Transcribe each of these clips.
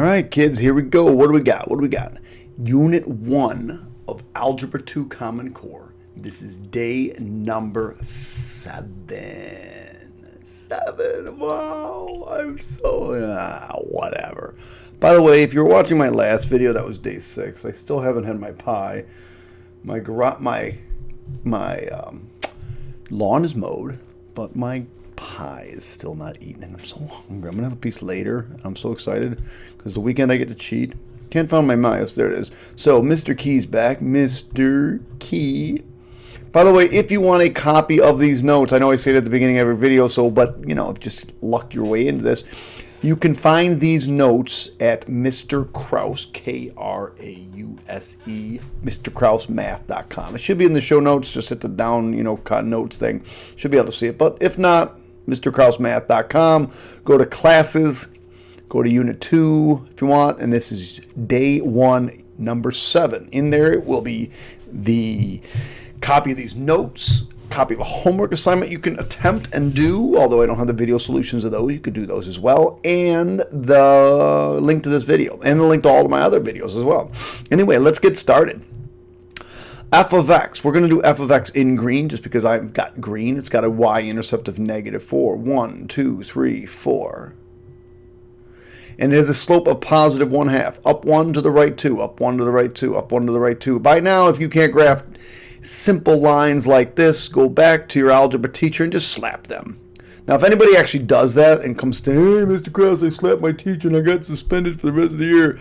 All right, kids, here we go. What do we got? What do we got? Unit 1 of Algebra 2 Common Core. This is day number 7. 7. Wow. I'm so... whatever. By the way, if you were watching my last video, that was day 6. I still haven't had my pie. My lawn is mowed, but my pie is still not eaten, and I'm so hungry. I'm gonna have a piece later. I'm so excited because the weekend I get to cheat. Can't find my mouse. There it is. So Mr. Key's back. Mr. Key. By the way, if you want a copy of these notes, I know I say it at the beginning of every video, but you know, just luck your way into this. You can find these notes at Mr. Krause, Krause, MrKrauseMath.com. It should be in the show notes. Just hit the down, notes thing. Should be able to see it. But if not, MrKrauseMath.com. Go to classes. Go to Unit 2 if you want. And this is day 1, number 7. In there it will be the copy of these notes, copy of a homework assignment you can attempt and do, although I don't have the video solutions of those. You could do those as well, and the link to this video, and the link to all of my other videos as well. Anyway, let's get started. F of x. We're going to do f of x in green just because I've got green. It's got a y-intercept of -4. 1, 2, 3, 4. And it has a slope of positive 1/2. Up 1 to the right 2, up 1 to the right 2, up 1 to the right 2. By now, if you can't graph simple lines like this, go back to your algebra teacher and just slap them. Now, if anybody actually does that and comes to, hey, Mr. Krause, I slapped my teacher and I got suspended for the rest of the year,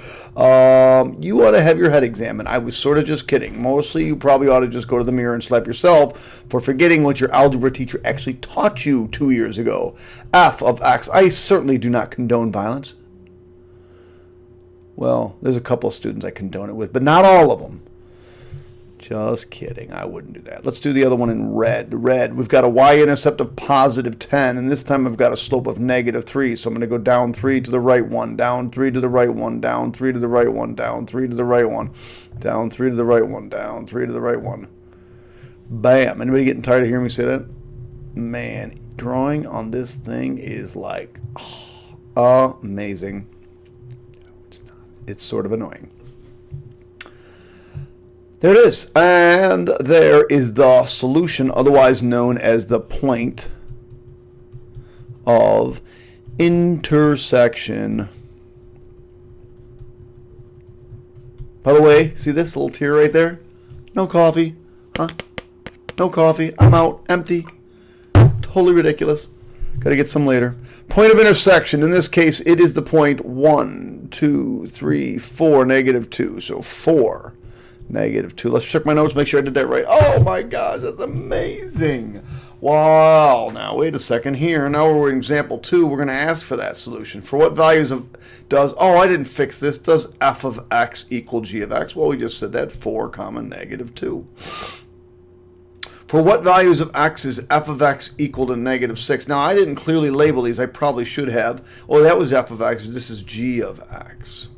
you ought to have your head examined. I was sort of just kidding. Mostly, you probably ought to just go to the mirror and slap yourself for forgetting what your algebra teacher actually taught you 2 years ago. F of x. I certainly do not condone violence. Well, there's a couple of students I condone it with, but not all of them. Just kidding. I wouldn't do that. Let's do the other one in red. Red, we've got a y-intercept of positive 10, and this time I've got a slope of -3. So I'm going to go down 3 to the right 1, down 3 to the right 1, down 3 to the right 1, down 3 to the right 1, down 3 to the right 1, down 3 to the right 1. Bam. Anybody getting tired of hearing me say that? Man, drawing on this thing is like amazing. It's sort of annoying. There it is. And there is the solution, otherwise known as the point of intersection. By the way, see this little tear right there? No coffee. Huh? No coffee. I'm out. Empty. Totally ridiculous. Got to get some later. Point of intersection. In this case, it is the point 1, 2, 3, 4, -2. So 4. -2. Let's check my notes, make sure I did that right. Oh my gosh, that's amazing. Wow. Now, wait a second here. Now we're in example 2. We're going to ask for that solution. For what values of I didn't fix this. Does f of x equal g of x? Well, we just said that 4, -2. For what values of x is f of x equal to -6? Now, I didn't clearly label these. I probably should have. Oh, that was f of x. This is g of x.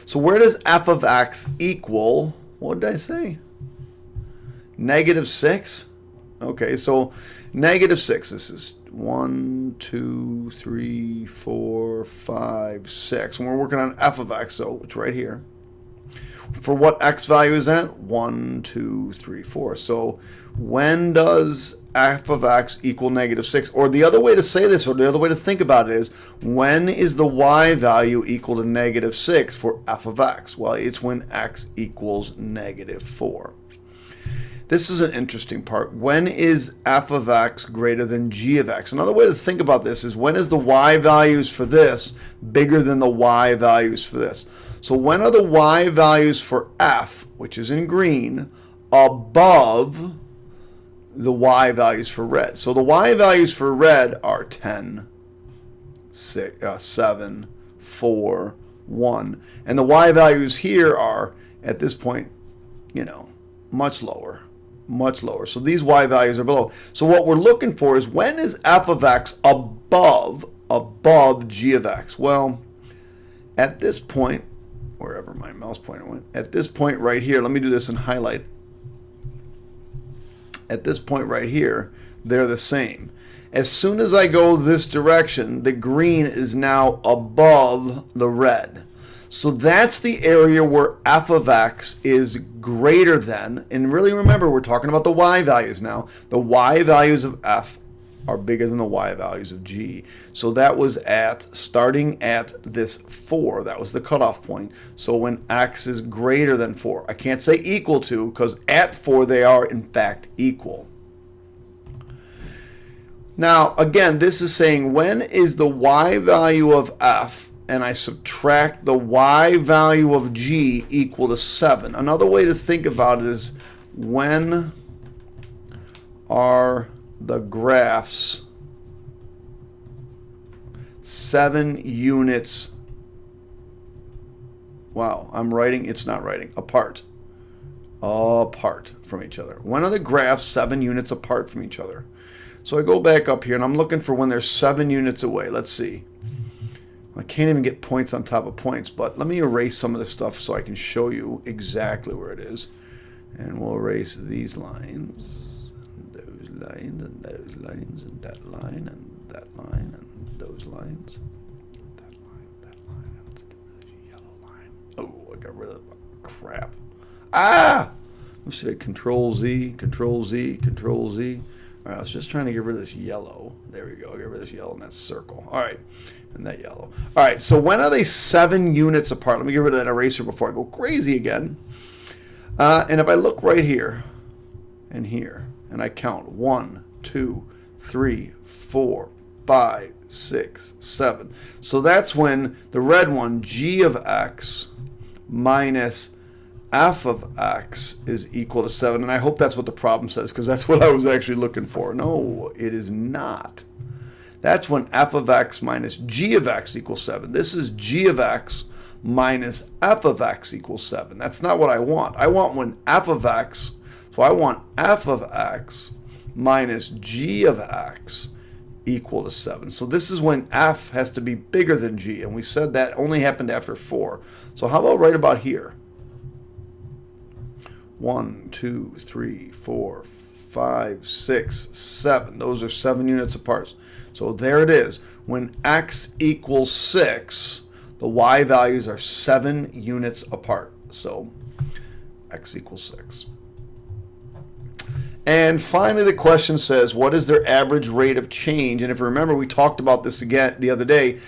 So where does f of x equal... What did I say? -6? Okay, so -6. This is 1, 2, 3, 4, 5, 6. And we're working on f of x, so it's right here. For what x value is that? 1, 2, 3, 4. So when does f of x equal -6? Or the other way to say this, or the other way to think about it is, when is the y value equal to -6 for f of x? Well, it's when x equals -4. This is an interesting part. When is f of x greater than g of x? Another way to think about this is, when is the y values for this bigger than the y values for this? So when are the y values for f, which is in green, above the y values for red? So the y values for red are 10, 6, 7, 4, 1. And the y values here are, at this point, much lower. Much lower. So these y values are below. So what we're looking for is, when is f of x above g of x? Well, at this point, wherever my mouse pointer went, at this point right here, let me do this and highlight. At this point right here, they're the same. As soon as I go this direction, the green is now above the red. So that's the area where f of x is greater than, and really remember, we're talking about the y values now. The y values of f are bigger than the y values of g. So that was starting at this 4. That was the cutoff point. So when x is greater than 4, I can't say equal to, because at 4 they are in fact equal. Now, again, this is saying when is the y value of f and I subtract the y value of g equal to 7. Another way to think about it is when are the graphs 7 units, wow, I'm writing, it's not writing, apart from each other. When are the graphs 7 units apart from each other? So I go back up here and I'm looking for when they're 7 units away. Let's see. I can't even get points on top of points, but let me erase some of this stuff so I can show you exactly where it is. And we'll erase these lines, and those lines, and those lines, and that line, and that line, and those lines. That line, and let's get rid of the yellow line. Oh, I got rid of crap. Ah! Let's see, Control Z, Control Z, Control Z. All right, I was just trying to get rid of this yellow. There we go. Get rid of this yellow in that circle. All right, and that yellow. All right, so when are they 7 units apart? Let me get rid of that eraser before I go crazy again. And if I look right here and here, and I count 1, 2, 3, 4, 5, 6, 7. So that's when the red one, g of x minus f of x is equal to 7. And I hope that's what the problem says, because that's what I was actually looking for. No, it is not. That's when f of x minus g of x equals 7. This is g of x minus f of x equals 7. That's not what I want. I want when f of x, so I want f of x minus g of x equal to 7. So this is when f has to be bigger than g, and we said that only happened after 4. So how about right about here? 1, 2, 3, 4, 5, 6, 7. Those are 7 units apart. So there it is. When x equals 6, the y values are 7 units apart. So x equals 6. And finally, the question says, what is their average rate of change? And if you remember, we talked about this again the other day.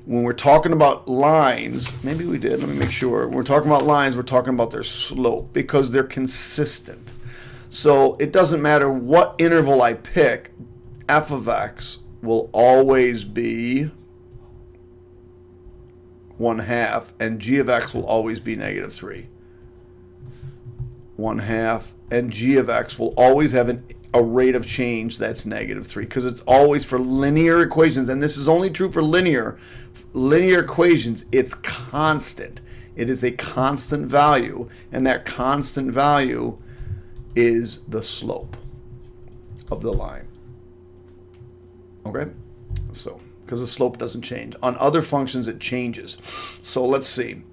When we're talking about lines, maybe we did, let me make sure. When we're talking about lines, we're talking about their slope because they're consistent. So it doesn't matter what interval I pick, f of x will always be 1/2, and g of x will always be -3. 1/2, and g of x will always have a rate of change that's -3, because it's always for linear equations, and this is only true for linear equations. It's constant. It is a constant value, and that constant value is the slope of the line. Okay? So, because the slope doesn't change. On other functions, it changes. So let's see.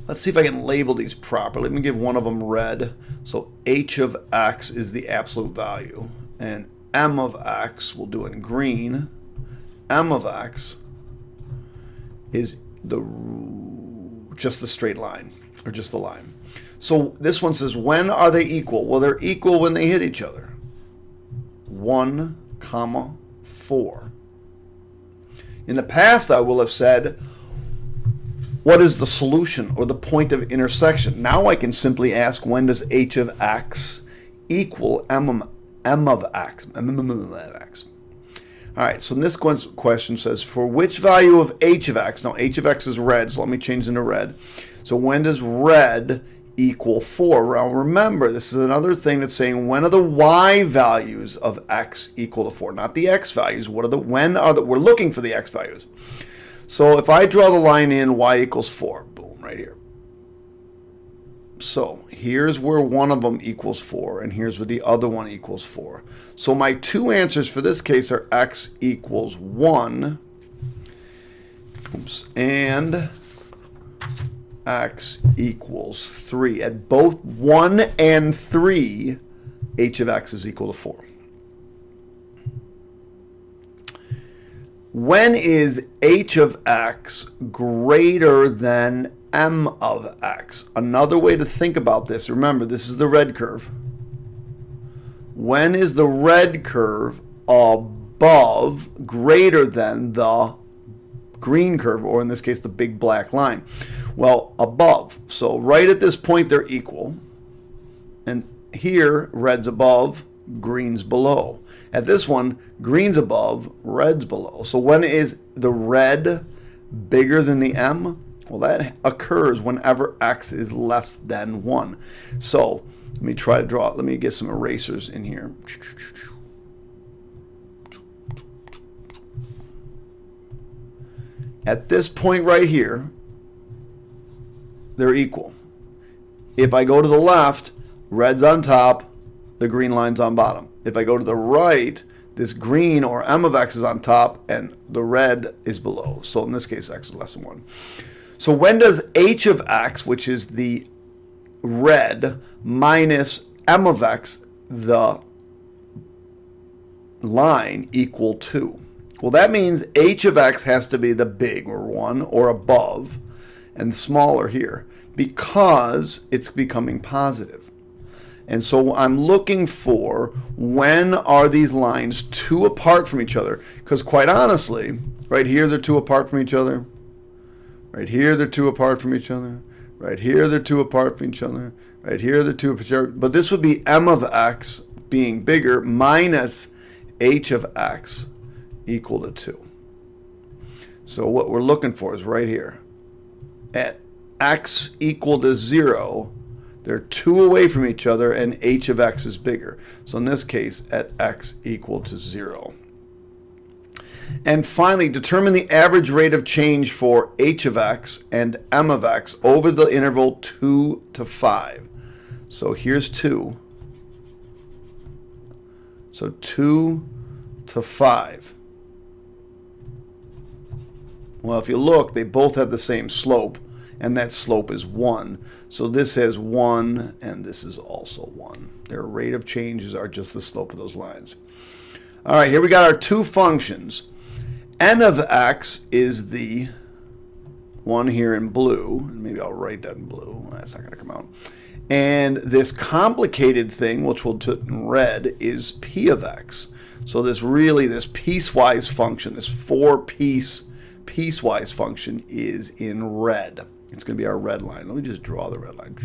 Let's see if I can label these properly. Let me give one of them red. So h of x is the absolute value, and m of x, we'll do it in green. M of x is just the straight line, or just the line. So this one says, when are they equal? Well, they're equal when they hit each other. 1, 4. In the past, I will have said, what is the solution or the point of intersection? Now I can simply ask, when does h of x equal m of x? All right, so this question says, for which value of h of x? Now h of x is red, so let me change into red. So when does red equal 4? Now remember, this is another thing that's saying, when are the y values of x equal to 4? Not the x values. We're looking for the x values. So if I draw the line in y equals 4, boom, right here. So here's where one of them equals 4, and here's where the other one equals 4. So my two answers for this case are x equals 1, and x equals 3. At both 1 and 3, h of x is equal to 4. When is h of x greater than m of x? Another way to think about this, remember this is the red curve. When is the red curve above, greater than the green curve, or in this case the big black line? Well, above. So right at this point they're equal. And here, red's above, green's below. At this one, green's above, red's below. So when is the red bigger than the m? Well, that occurs whenever x is less than 1. So let me try to draw it. Let me get some erasers in here. At this point right here, they're equal. If I go to the left, red's on top, the green line's on bottom. If I go to the right, this green or m of x is on top and the red is below. So in this case, x is less than 1. So when does h of x, which is the red, minus m of x, the line, equal 2? Well, that means h of x has to be the big, or 1, or above, and smaller here, because it's becoming positive. And so I'm looking for, when are these lines 2 apart from each other? Because quite honestly, right here they're 2 apart from each other. Right here they're 2 apart from each other. Right here they're 2 apart from each other. Right here they're 2 apart from each other. But this would be m of x being bigger minus h of x equal to 2. So what we're looking for is right here. At x equal to 0, they're 2 away from each other and h of x is bigger. So in this case, at x equal to 0. And finally, determine the average rate of change for h of x and m of x over the interval 2 to 5. So here's 2. So 2 to 5. Well, if you look, they both have the same slope, and that slope is 1. So this has 1, and this is also 1. Their rate of changes are just the slope of those lines. All right, here we got our 2 functions. N of x is the one here in blue. Maybe I'll write that in blue. That's not going to come out. And this complicated thing, which we'll put in red, is p of x. So this piecewise function, this 4-piece piecewise function, is in red. It's going to be our red line. Let me just draw the red line.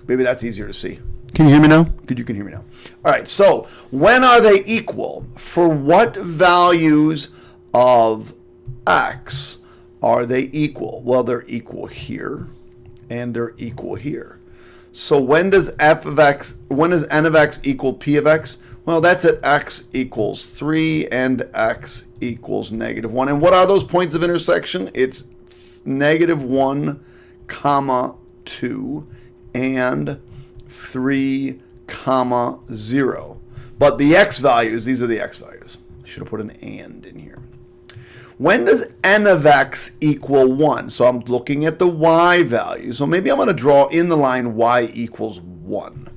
Maybe that's easier to see. Can you hear me now? Good, you can hear me now. All right, so when are they equal? For what values of x are they equal? Well, they're equal here, and they're equal here. So when does n of x equal p of x? Well, that's at x equals 3 and x equals -1. And what are those points of intersection? It's -1, 2, and 3, 0. But the x values, these are the x values. I should have put an and in here. When does n of x equal 1? So I'm looking at the y value. So maybe I'm going to draw in the line y equals 1.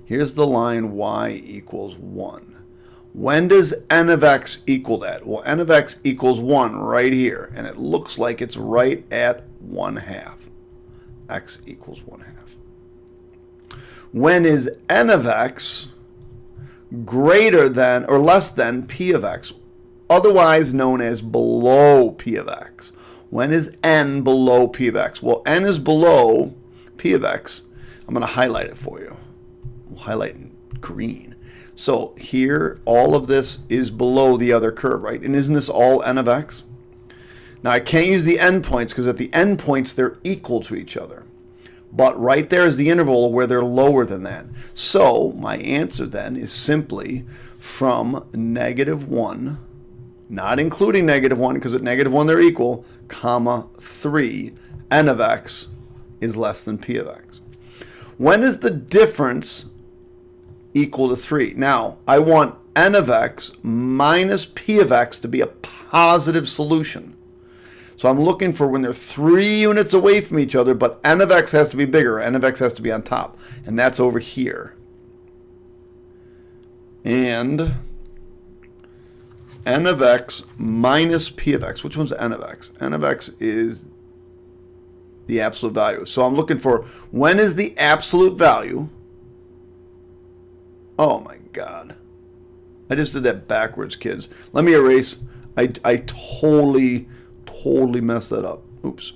Here's the line y equals 1. When does n of x equal that? Well, n of x equals 1 right here. And it looks like it's right at 1/2. X equals 1/2. When is n of x greater than or less than p of x, otherwise known as below p of x? When is n below p of x? Well, n is below p of x. I'm going to highlight it for you. We'll highlight in green. So here, all of this is below the other curve, right? And isn't this all n of x? Now, I can't use the endpoints because at the endpoints, they're equal to each other. But right there is the interval where they're lower than that. So my answer then is simply from -1, not including -1, because at -1 they're equal, 3, n of x is less than p of x. When is the difference equal to 3? Now, I want n of x minus p of x to be a positive solution. So I'm looking for when they're 3 units away from each other, but n of x has to be bigger. N of x has to be on top, and that's over here. and n of x minus p of x. Which one's n of x? N of x is the absolute value. So I'm looking for, when is the absolute value? Oh my God. I just did that backwards, kids. Let me erase. I totally messed that up. Oops.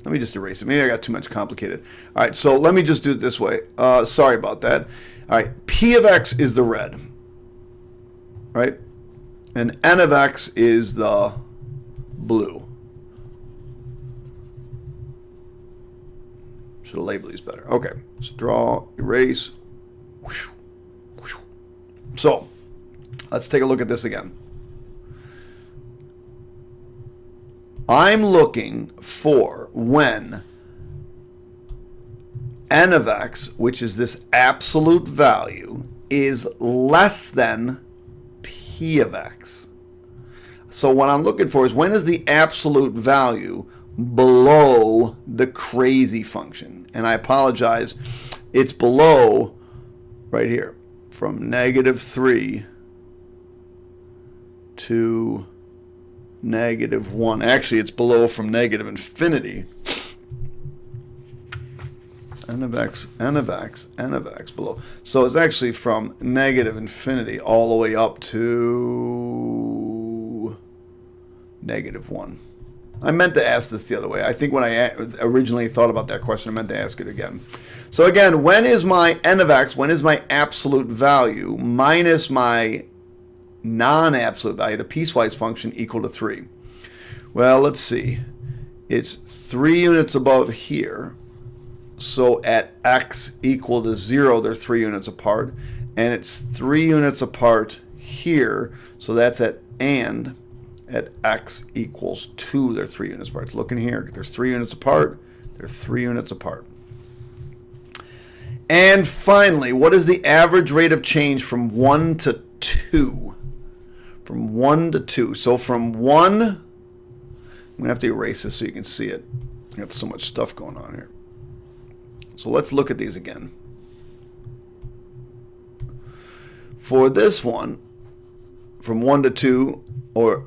Let me just erase it. Maybe I got too much complicated. All right, so let me just do it this way. Sorry about that. All right, P of X is the red, right? And N of X is the blue. Should have labeled these better. Okay, so draw, erase. So let's take a look at this again. I'm looking for when n of x, which is this absolute value, is less than p of x. So what I'm looking for is, when is the absolute value below the crazy function? And I apologize, it's below right here, from -3 to -1. Actually, it's below from -infinity. N of x, n of x, n of x below. So it's actually from -infinity all the way up to -1. I meant to ask this the other way. I think when I originally thought about that question, I meant to ask it again. So again, when is my n of x, when is my absolute value minus my non-absolute value, the piecewise function, equal to 3? Well, let's see. It's 3 units above here. So at x equal to 0, they're 3 units apart. And it's 3 units apart here. So that's at x equals 2, they're 3 units apart. Look in here. There's 3 units apart. They're 3 units apart. And finally, what is the average rate of change from 1 to 2? From 1 to 2. So from 1, I'm going to have to erase this so you can see it. I have so much stuff going on here. So let's look at these again. For this one, from 1 to 2, or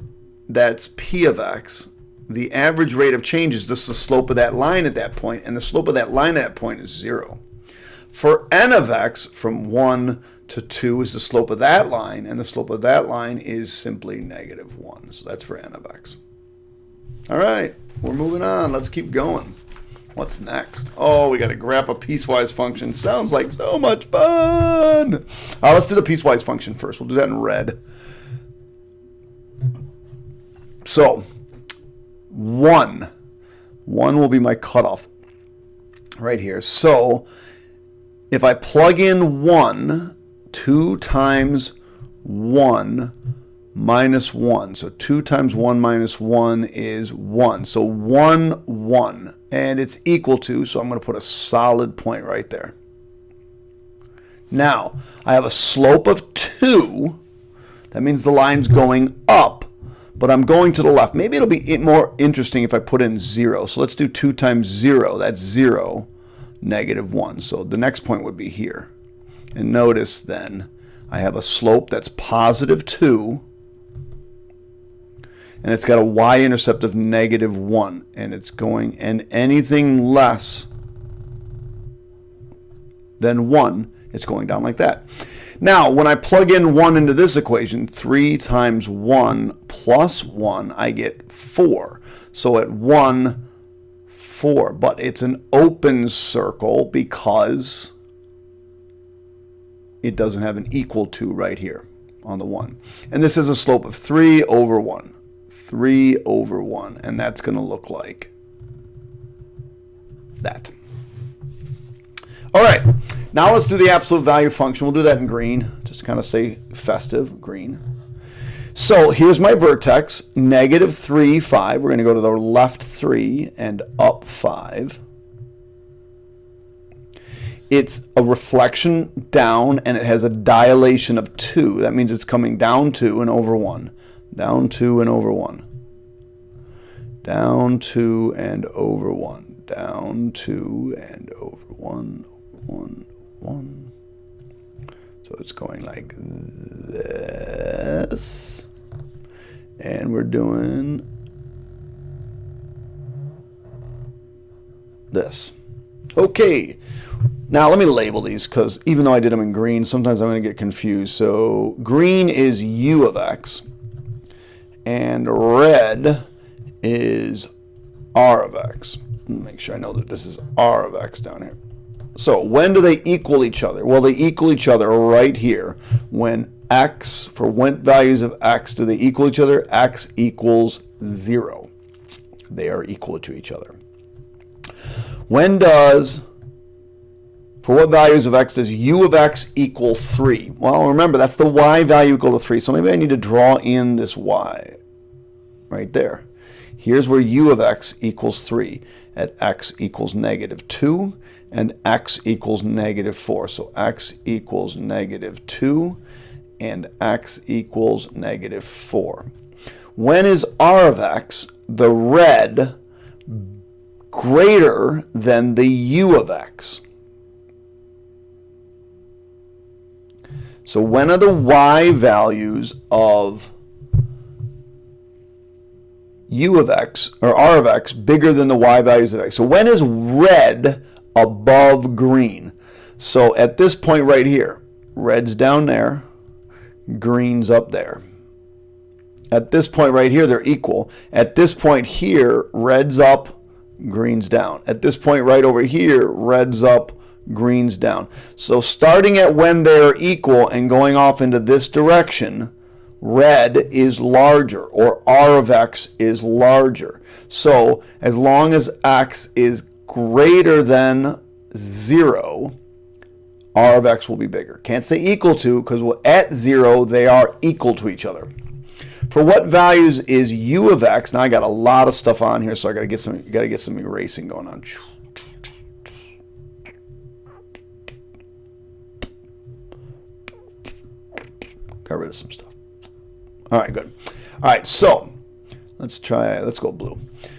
that's p of x, the average rate of change is just the slope of that line at that point, and the slope of that line at that point is 0. For n of x, from 1 to 2 is the slope of that line, and the slope of that line is simply -1. So that's for n of x. All right, we're moving on. Let's keep going. What's next? Oh, we got to graph a piecewise function. Sounds like so much fun. Let's do the piecewise function first. We'll do that in red. So, 1 will be my cutoff right here. So, if I plug in 1, 2 times 1 minus 1. So 2 times 1 minus 1 is 1. So 1, 1. And it's equal to, so I'm going to put a solid point right there. Now, I have a slope of 2. That means the line's going up, but I'm going to the left. Maybe it'll be more interesting if I put in 0. So let's do 2 times 0. That's 0, -1. So the next point would be here. And notice then, I have a slope that's positive 2. And it's got a y-intercept of -1, and it's going, and anything less than 1, it's going down like that. Now, when I plug in 1 into this equation, 3 times 1 plus 1, I get 4. So at 1, 4. But it's an open circle because it doesn't have an equal to right here on the 1. And this is a slope of 3 over 1. 3 over 1, and that's going to look like that. All right, now let's do the absolute value function. We'll do that in green, just to kind of say festive, green. So here's my vertex, -3, 5. We're going to go to the left 3 and up 5. It's a reflection down, and it has a dilation of 2. That means it's coming down 2 and over 1. Down 2 and over 1. Down 2 and over 1. Down 2 and over 1. 1, 1. So it's going like this. And we're doing this. Okay. Now let me label these, because even though I did them in green, sometimes I'm going to get confused. So green is u of x, and red is r of x. Make sure I know that this is r of x down here. So when do they equal each other? Well, they equal each other right here. When x, for when values of x, do they equal each other? X equals 0. They are equal to each other. When does, for what values of x does u of x equal 3? Well, remember, that's the y value equal to 3. So maybe I need to draw in this y right there. Here's where u of x equals 3 at x equals -2 and x equals -4. So x equals -2 and x equals -4. When is r of x, the red, greater than the u of x? So when are the y values of u of x or r of x bigger than the y values of x? So when is red above green? So at this point right here, red's down there, green's up there. At this point right here, they're equal. At this point here, red's up, green's down. At this point right over here, red's up, green's down. So starting at when they're equal and going off into this direction, red is larger, or r of x is larger. So as long as x is greater than 0, r of x will be bigger. Can't say equal to, because at 0 they are equal to each other. For what values is u of x? Now I got a lot of stuff on here, so I got to get some erasing going on. Got rid of some stuff. All right, good. All right, so let's go blue.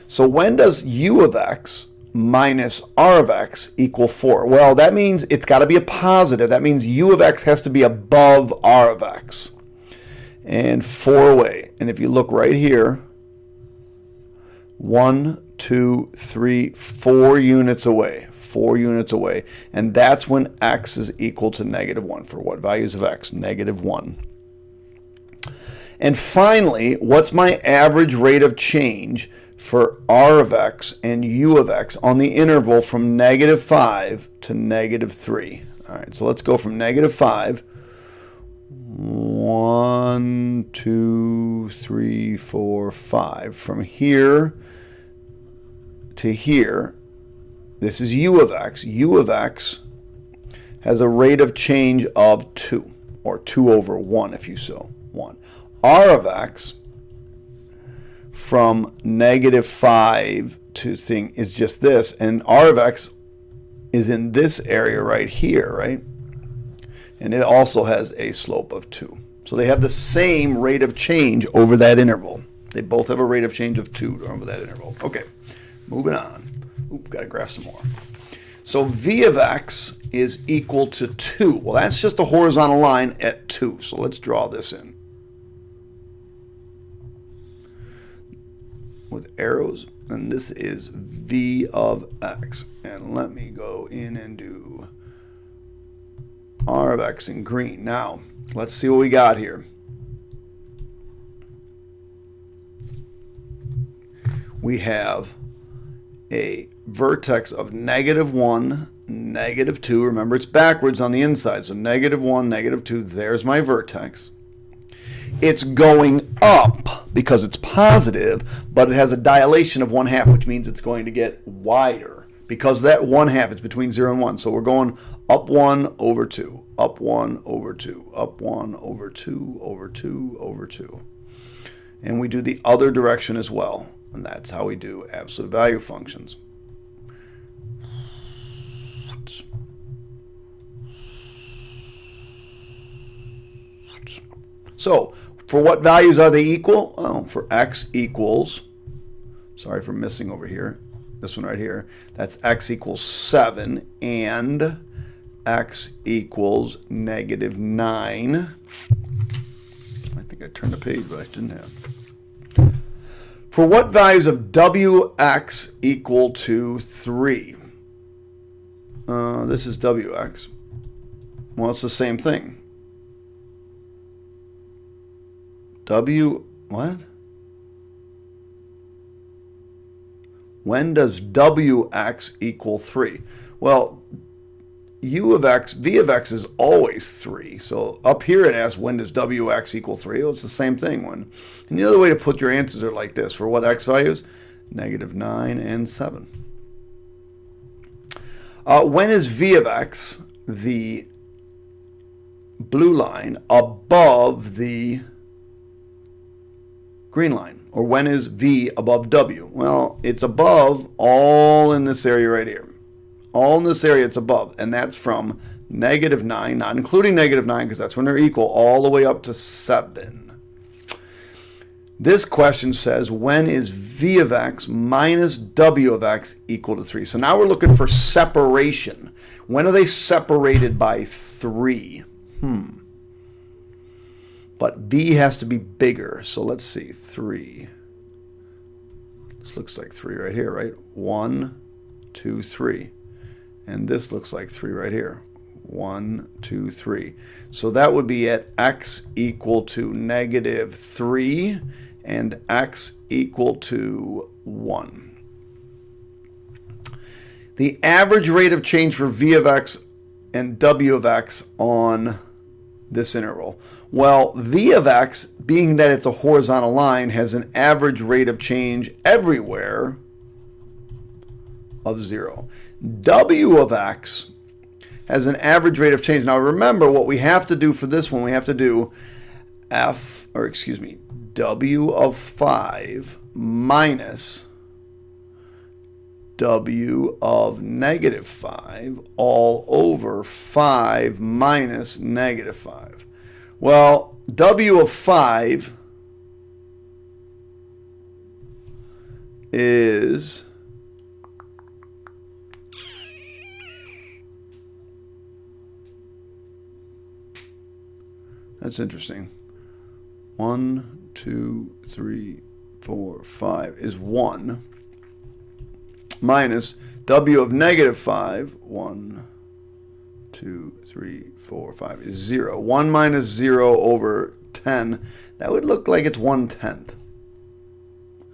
So when does u of x minus r of x equal 4? Well, that means it's got to be a positive. That means u of x has to be above r of x. And 4 away. And if you look right here, 1, 2, 3, 4 units away. 4 units away. And that's when x is equal to -1. For what values of x? -1. And finally, what's my average rate of change for r of x and u of x on the interval from -5 to -3? All right, so let's go from -5. 1, 2, 3, 4, 5. From here to here, this is u of x. U of x has a rate of change of 2, or 2 over 1 if you so, 1. R of x from -5 to thing is just this, and r of x is in this area right here, right? And it also has a slope of 2. So they have the same rate of change over that interval. They both have a rate of change of 2 over that interval. Okay, moving on. Oop, got to graph some more. So v of x is equal to 2. Well, that's just a horizontal line at 2. So let's draw this in with arrows. And this is v of x. And let me go in and do r of x in green. Now, let's see what we got here. We have a vertex of -1, -2. Remember, it's backwards on the inside. So -1, -2. There's my vertex. It's going up because it's positive, but it has a dilation of 1/2, which means it's going to get wider. Because that 1/2 is between 0 and 1. So we're going up 1 over 2, up 1 over 2, up 1 over 2, over 2, over 2. And we do the other direction as well. And that's how we do absolute value functions. So for what values are they equal? Oh, for x equals, sorry for missing over here, this one right here, that's x equals 7 and x equals negative 9. I think I turned the page, but I didn't have. For what values of wx equal to 3? This is wx. Well, it's the same thing. What? When does wx equal 3? Well, v of x is always 3. So up here it asks, when does wx equal 3? Well, it's the same thing. And the other way to put your answers are like this. For what x values? Negative 9 and 7. When is v of x, the blue line, above the green line? Or when is v above w? Well, it's above all in this area right here. All in this area it's above, and that's from negative 9, not including negative 9 because that's when they're equal, all the way up to 7. This question says, when is v of x minus w of x equal to 3? So now we're looking for separation. When are they separated by 3? But v has to be bigger, so let's see, 3. This looks like 3 right here, right? 1, 2, 3. And this looks like 3 right here. 1, 2, 3. So that would be at x equal to negative 3 and x equal to 1. The average rate of change for v of x and w of x on this interval. Well, v of x, being that it's a horizontal line, has an average rate of change everywhere of 0. W of x has an average rate of change. Now remember what we have to do for this one. We have to do w of 5 minus w of negative 5 all over 5 minus negative 5. Well, w of 5 is that's interesting. 1, 2, 3, 4, 5 is 1 minus w of negative 5. 1, 2, 3, 4, 5 is 0. 1 minus 0 over 10. That would look like it's 1/10.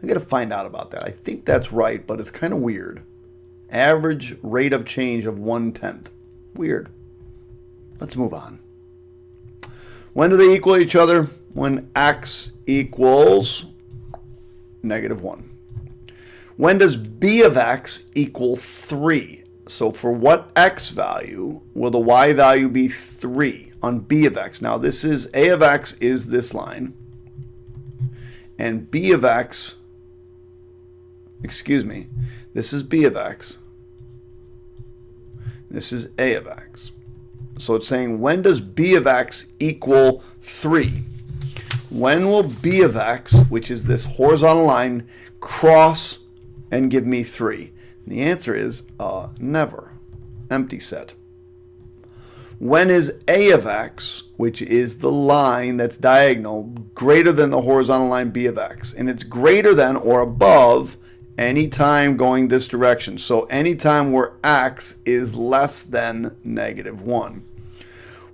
I got to find out about that. I think that's right, but it's kind of weird. Average rate of change of 1/10. Weird. Let's move on. When do they equal each other? When x equals negative 1. When does b of x equal 3? So for what x value will the y value be 3 on b of x? Now this is a of x is this line. And b of x, this is b of x. This is a of x. So it's saying, when does b of x equal 3? When will b of x, which is this horizontal line, cross and give me 3? And the answer is never. Empty set. When is a of x, which is the line that's diagonal, greater than the horizontal line b of x? And it's greater than or above any time going this direction. So anytime where x is less than negative 1.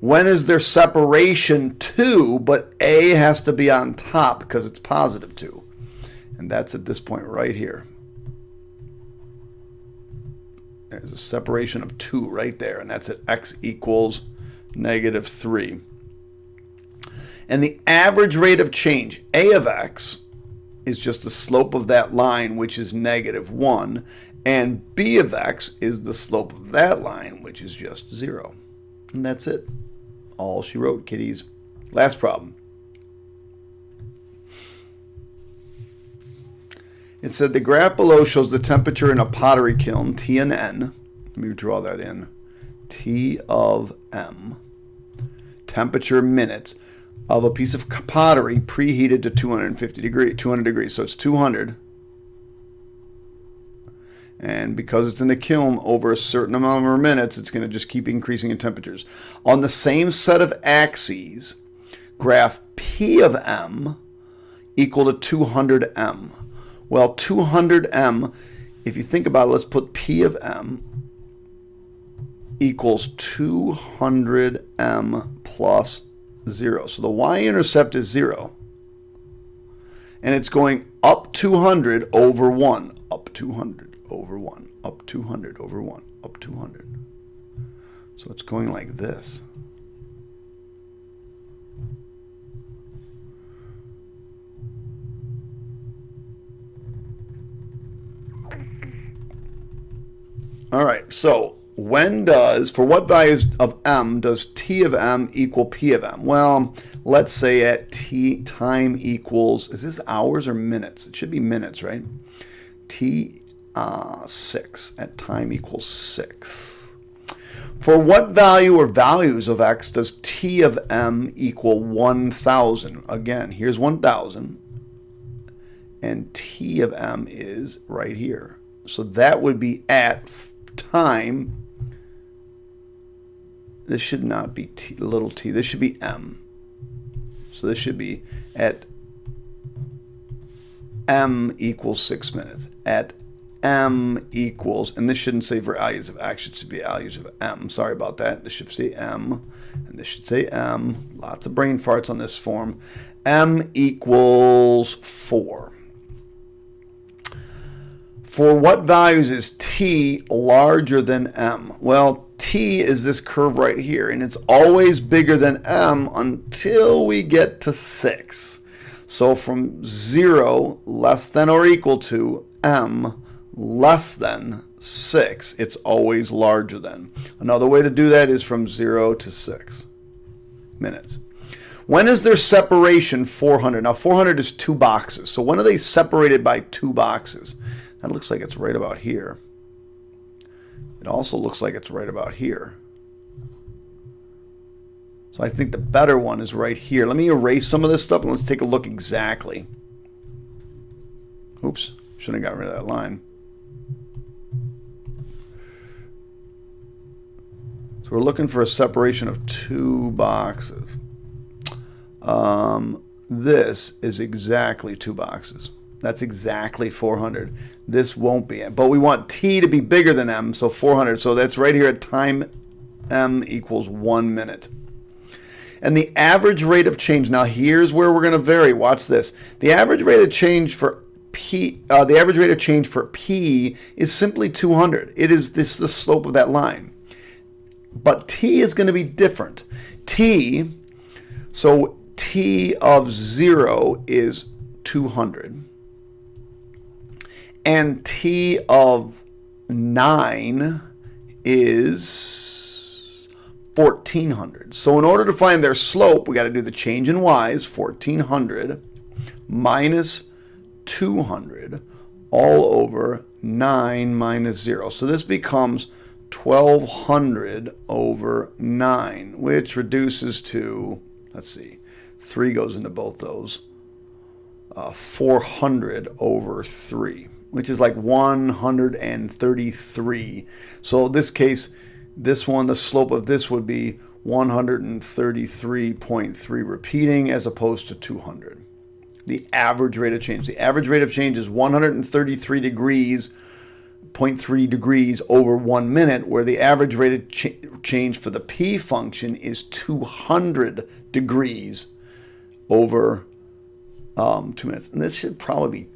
When is there separation 2, but a has to be on top because it's positive 2? And that's at this point right here. There's a separation of 2 right there, and that's at x equals negative 3. And the average rate of change, a of x, is just the slope of that line, which is negative 1, and b of x is the slope of that line, which is just 0. And that's it. All she wrote, kiddies. Last problem. It said the graph below shows the temperature in a pottery kiln, T and N. Let me draw that in. T of M. Temperature minutes of a piece of pottery preheated to 200 degrees. So it's 200. And because it's in the kiln over a certain amount of minutes, it's going to just keep increasing in temperatures. On the same set of axes, graph P of M equal to 200 M. Well, 200 M, if you think about it, let's put P of M equals 200 M plus 0. So the y-intercept is 0. And it's going up 200 over 1. Up 200 over 1. Up 200 over 1. Up 200. So it's going like this. All right, so for what values of M does T of M equal P of M? Well, let's say at T time equals, is this hours or minutes? It should be minutes, right? T 6 at time equals 6. For what value or values of X does T of M equal 1,000? Again, here's 1,000, and T of M is right here. So that would be at time. This should not be t, little t. This should be M. So this should be at M equals 6 minutes. At M equals, and this shouldn't say values of X, it should be values of M. Sorry about that. This should say M, and this should say M. Lots of brain farts on this form. M equals 4. For what values is T larger than M? Well, T is this curve right here, and it's always bigger than M until we get to 6. So from 0 less than or equal to M less than 6, it's always larger than. Another way to do that is from 0 to 6 minutes. When is their separation 400? Now 400 is 2 boxes. So when are they separated by 2 boxes? That looks like it's right about here. It also looks like it's right about here. So I think the better one is right here. Let me erase some of this stuff and let's take a look exactly. Oops, shouldn't have got rid of that line. So we're looking for a separation of 2 boxes. This is exactly 2 boxes. That's exactly 400. This won't be it. But we want T to be bigger than M, so 400. So that's right here at time M equals 1 minute. And the average rate of change, now here's where we're going to vary. Watch this. The average rate of change for P is simply 200. It is this the slope of that line. But T is going to be different. So T of 0 is 200. And T of 9 is 1400. So in order to find their slope, we got to do the change in y's, 1400 minus 200 all over 9 minus 0. So this becomes 1200 over 9, which reduces to, let's see, 3 goes into both those, 400 over 3. Which is like 133. So in this case, this one, the slope of this would be 133.3 repeating as opposed to 200. The average rate of change. The average rate of change is 133 degrees, 0.3 degrees over 1 minute, where the average rate of change for the P function is 200 degrees over 2 minutes. And this should probably be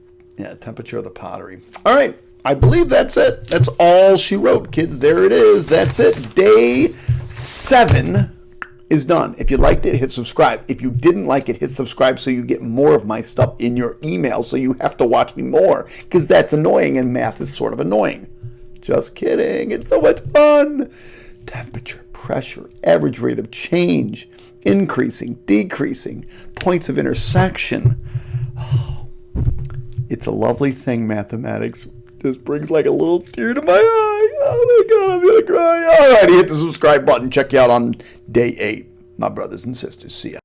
temperature of the pottery. All right, I believe that's it. That's all she wrote, kids. There it is. That's it. Day 7 is done. If you liked it, hit subscribe. If you didn't like it, hit subscribe so you get more of my stuff in your email so you have to watch me more, because that's annoying and math is sort of annoying. Just kidding. It's so much fun. Temperature, pressure, average rate of change, increasing, decreasing, points of intersection. It's a lovely thing, mathematics. This brings like a little tear to my eye. Oh my God, I'm going to cry. All righty, hit the subscribe button. Check you out on day 8, my brothers and sisters. See ya.